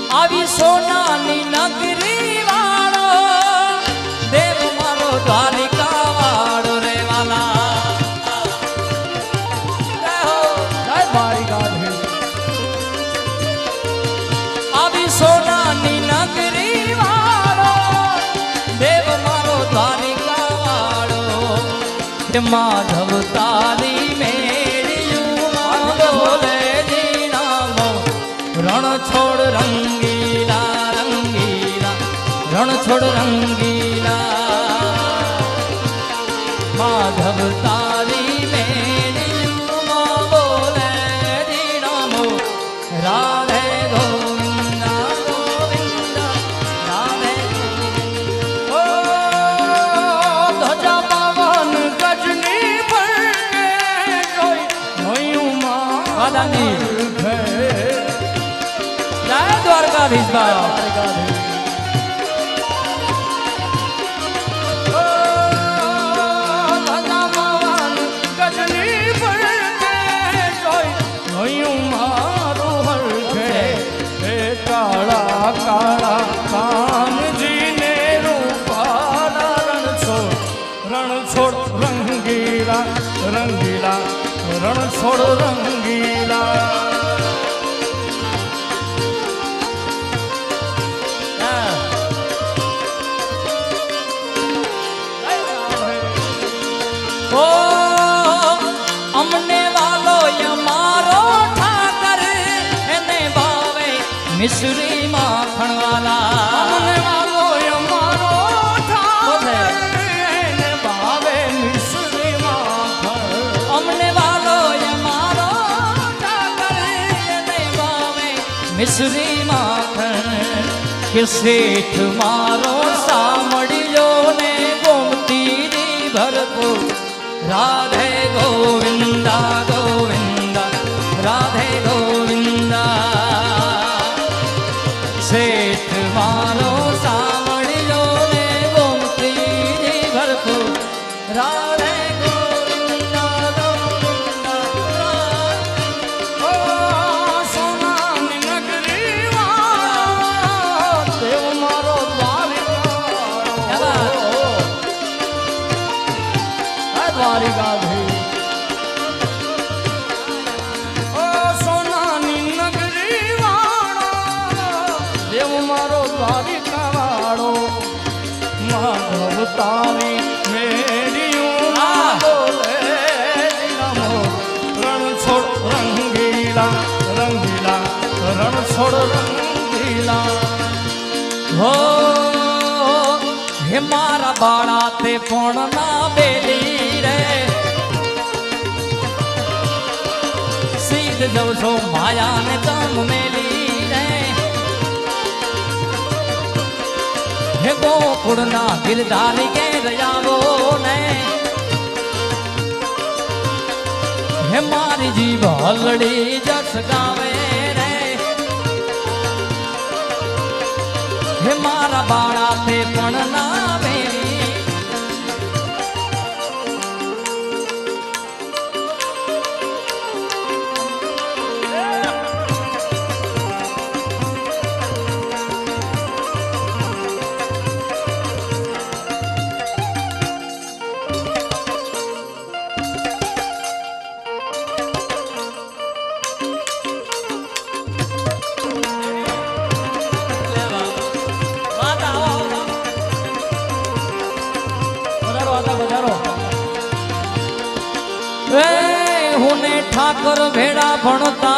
આવી સોનાની નગરી વાળો દેવ મારો દ્વારિકા વાળો રે વાલા આવી સોનાની નગરી વાળો દેવ મારો દ્વારિકા વાળો માધવ તારી મેળ્યું બોલે જીનામો રણ છોડ રંગીલા રંગીલા રણ છોડ રંગીલા માધવ તારી મેળ્યું બોલે જીનામો રાધે ગોવિંદા ગોવિંદા રાધે ઓ ધજા પવન ગજની ફરકે જોઈ મોયું માદાની જય દ્વારકાધીશ બાબા કાળા કાનજીને રૂપાલા રણ છોડ રંગીલા રંગીલા રણ છોડ રંગીલા ઓ અમને વાલો અમારો ઠાકર એને ભાવે મિશ્રી માખણ વાલા અમને વાલો અમારો ઠાકર એને ભાવે મિશ્રી માખણ અમને વાલો અમારો ઠાકર એને ભાવે મિશ્રી માખણ કે શેઠ મારો સાંભળ્યો ને ગોમતી ભરપૂર રાધે ગોવિંદા ગોવિંદા રાધે ગોવિંદા શેઠ મારો સાંભળ્યો ને ગોમતી ભરપૂર રાધે ગોવિંદા ગોવિંદા ઓ સોનાની નગરી વાળો દેવ મારો દ્વારિકા દ્વારિકાધીશ ઓ સોનાની નગરી વાળો દેવ મારો દ્વારિકા વાળો માધવ તારી મેળ્યું બોલે નમો રણ છોડ રંગીલા રંગીલા રણ છોડ રંગીલા હો હે મારા બાળા તે પણ ના બેલી રે સીધ જવ છો માયા ને તમ મેલી રે હે ગોકુળ ના ગિરધારી કે રયાવો ને હે મારી જીભ હલડી જસ ગાવે રે હે મારા બાળા તે પણ ના બેરી હુને ઠાકર ભેડા ભણતા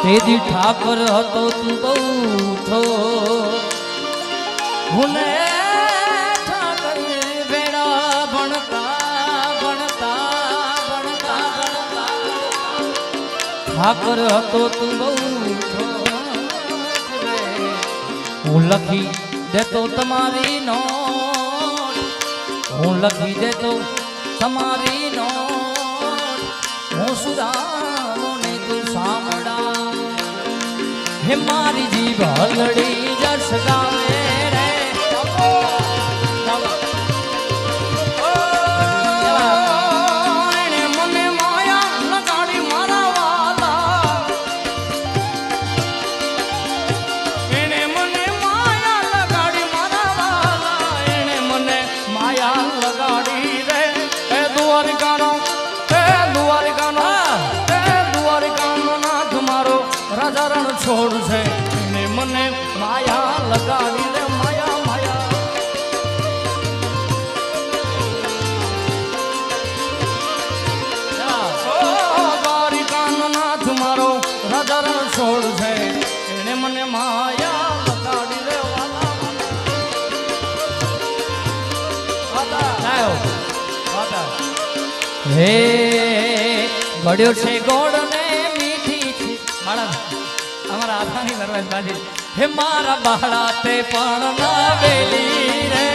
તેદી ઠાકર હતો તું બહુ થો હુને ઠાકર ભેડા ભણતા ભણતા ભણતા ભણતા ઠાકર હતો તું બહુ થો હું લખી દેતો તમારી નો હું લખી દેતો તમારી નોટ હું સુદામો ને તું સાંભળા હે મારી જીભ હલડી જસ ગાવે રે મને માયા લગાડી મારા વાલા છોડ છે એને મને માયા લગાડી રે માયા માયા દ્વારિકાનો નાથ મારો રાજા રણ છોડ છે એને મને માયા લગાડી રે વાલા વાલા હે ગળ્યો છે ગોળ ને મીઠી છે બાળા અમારા હાથાની વરવાજ બાજી હે મારા બાળા તે પણ ના વેલી રે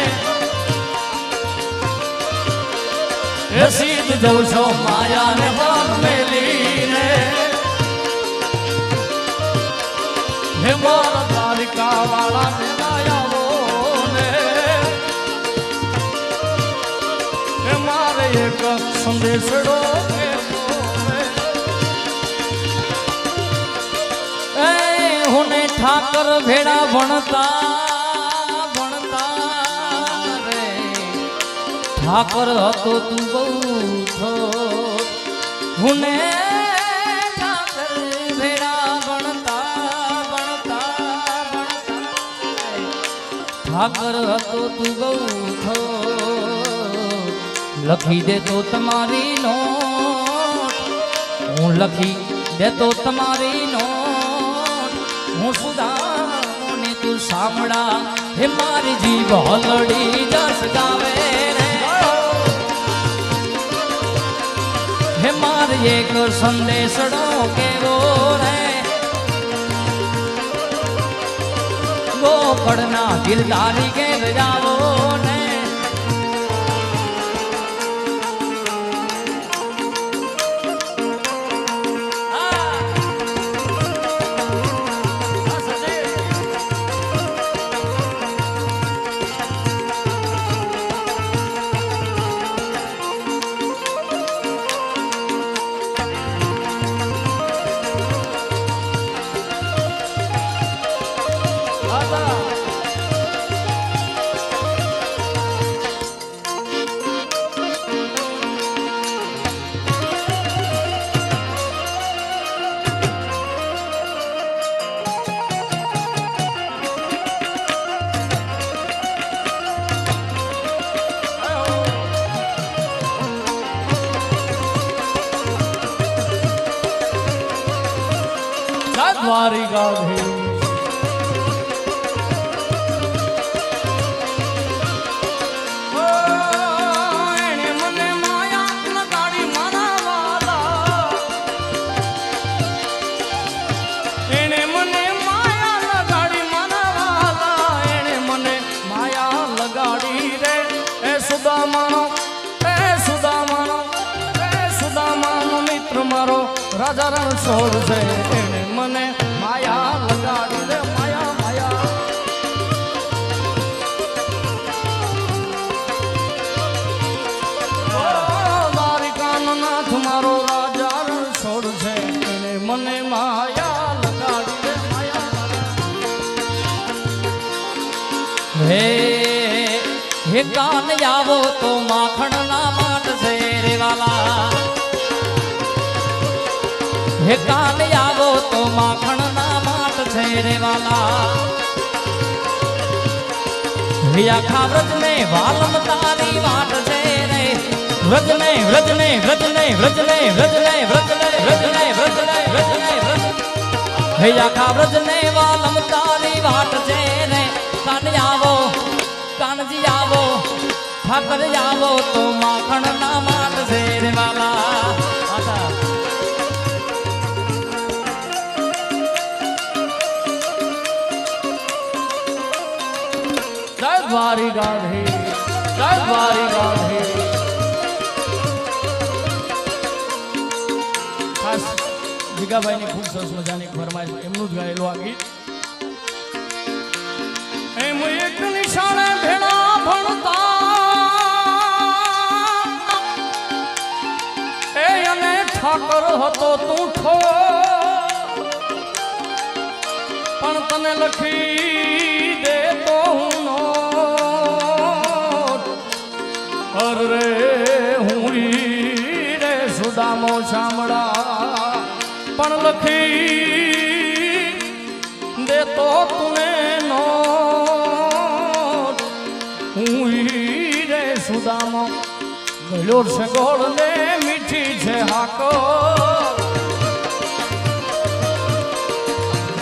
હે સીધ જઉં છો માયા ને પણ મેલી રે હે મારા દ્વારિકા વાળા ને લાયાવો ને હે મારે એક સંદેશડો હુને ઠાકર ભેડા ભણતા ભણતા રે ઠાકર હતો તું બહુ થો હુને ઠાકર ભેડા ભણતા ભણતા ભણતા ઠાકર હતો તું બહુ થો લખી દે તો તમારી નોટ હું લખી દે તો તમારી નોટ હું સુદામોને તું સાંભળા હે મારી જીભ હલડી જસ ગાવે રે હે મારે એક સંદેશડો કેવો રે ગોકળના દિલદારી ઘેર જાવો ને દ્વારિકા એને મને માયા લગાડી મારા વાલા એને મને માયા લગાડી મારા વાલા એને મને માયા લગાડી રે એ સુદામાનો મિત્ર મારો રાજા રણ છોડ છે એને મને માયા લગાડી રે માયા માયા દ્વારિકાનો નાથ મારો રાજા રણ છોડ છે એને મને માયા લગાડી રે માયા હે હે કાન આવો તો માખણ ના માટ છે રે વાલા હે કાન આવો તો માખણ ના માટ છે રે વાલા હે આખા વ્રજ ને વાલમ તારી વાટ છે રે વ્રજ ને વ્રજ ને વ્રજ ને વ્રજ ને વ્રજ ને વ્રજ ને વ્રજ ને વ્રજ ને વ્રજ ને વ્રજ હે આખા વ્રજ ને વાલમ તારી વાટ છે રે કાન આવો કાનજી આવો ઠાકર આવો તો માખણ ના માટ છે રે વાલા દ્વારિકા દ્વારિકા ખાસ જીગાભાઈની ખૂબ સરસ મજાની ફરમાઈશ એમનું જ ગાયેલું આ ગીત એમ એક નિશાળે ભેળા ભણતા એ અને ઠાકર હતો તું ઠો પણ તને લખી દે તો હું નો અરે હું રે સુદામો શામળા પણ લખી લ્યો છે ગોળ ને મીઠી છે હાકો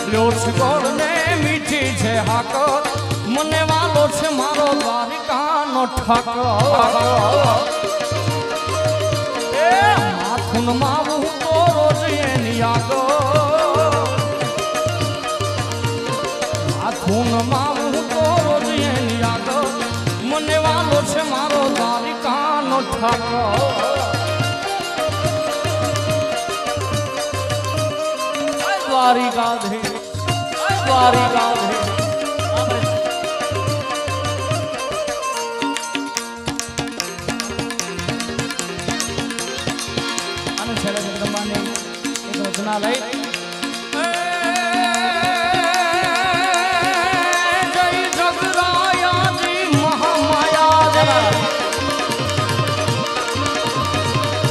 લ્યો છે ગોળ ને મીઠી છે હાકો મને વાલો છે મારો દ્વારિકાનો ઠાકો એ માથું માવું તો રોજ એની આગો માથું માવું તો રોજ એની આગો મને વાલો છે મારો દ્વારિકાનો ઠાકો દ્વારિકાધીશ દ્વારિકાધીશ રચના લઈ જય જગરાયાજી મહામાયા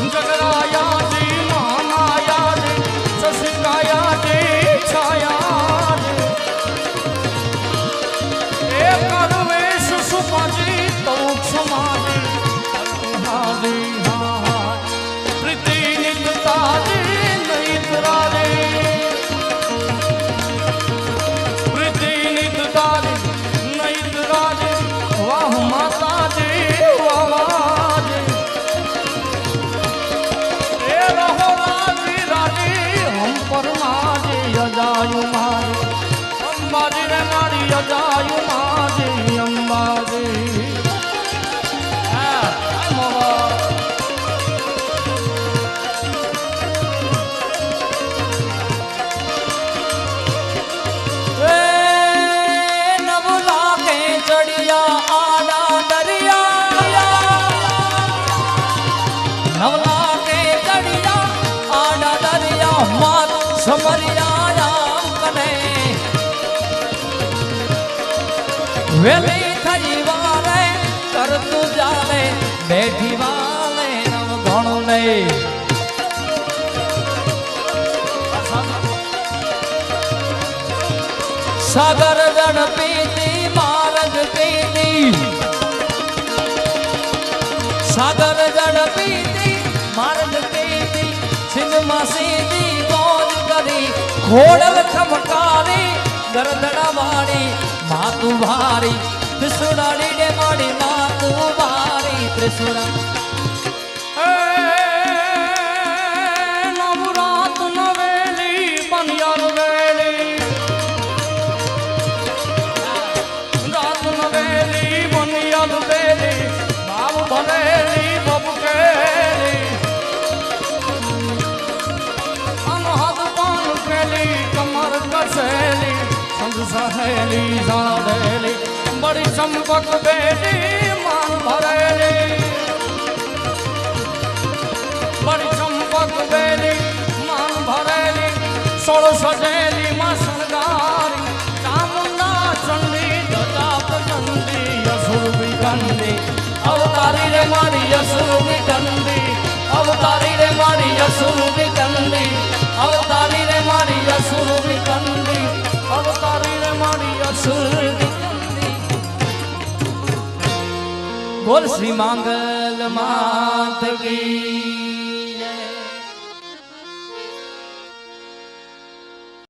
જગરાયાજી મહામાયા શશિકાયાજી છાયા એ કરવેશ સુપાજી તૌ ક્ષમાજી હાજી હા પ્રીતિ નિકતાજી અંબાજી રે મારી અજાયુ માજી અંબાજી નવલા કે ચડિયા આડા દરિયા નવલા કે ચડિયા આડા દરિયા માત સમરિયા વેલી થઈ વારે કરતું જાલે બેઠી વાલે નવ ઘણું નહીં સાગર જણ પીતી માર્ગ પીતી સાગર જણ પીતી માર્ગ પીતી સિંધમાં સીધી મોજ કરી ખોડલ ખમકારી ગરદડા વાળી માતું ભારી ત્રિશુરાડી ડે માડી માતું ભારી ત્રિશુરા નવરાત નવેલી બનિયાર વેલી રાત નવેલી બનિયાર વેલી બાબ ભરેલી બબકેલી અનહદ પાન કેલી કમર કસેલી સહેલી સાધેલી બડી ચંપક બેલી માન ભરેલી બડી ચંપક બેલી માન ભરેલી સોળ સજેલી માં શણગારી ચામુંડા ચંડી દતાપ ચંડી અસુર વિકંડી અવતારી રે મારી અસુર વિકંડી અવતારી રે મારી અસુર વિકંડી અવતારી રે મારી અસુર વિકંડી અવતારી રે મારી અસુર બોલ શ્રી માંગલ માત કી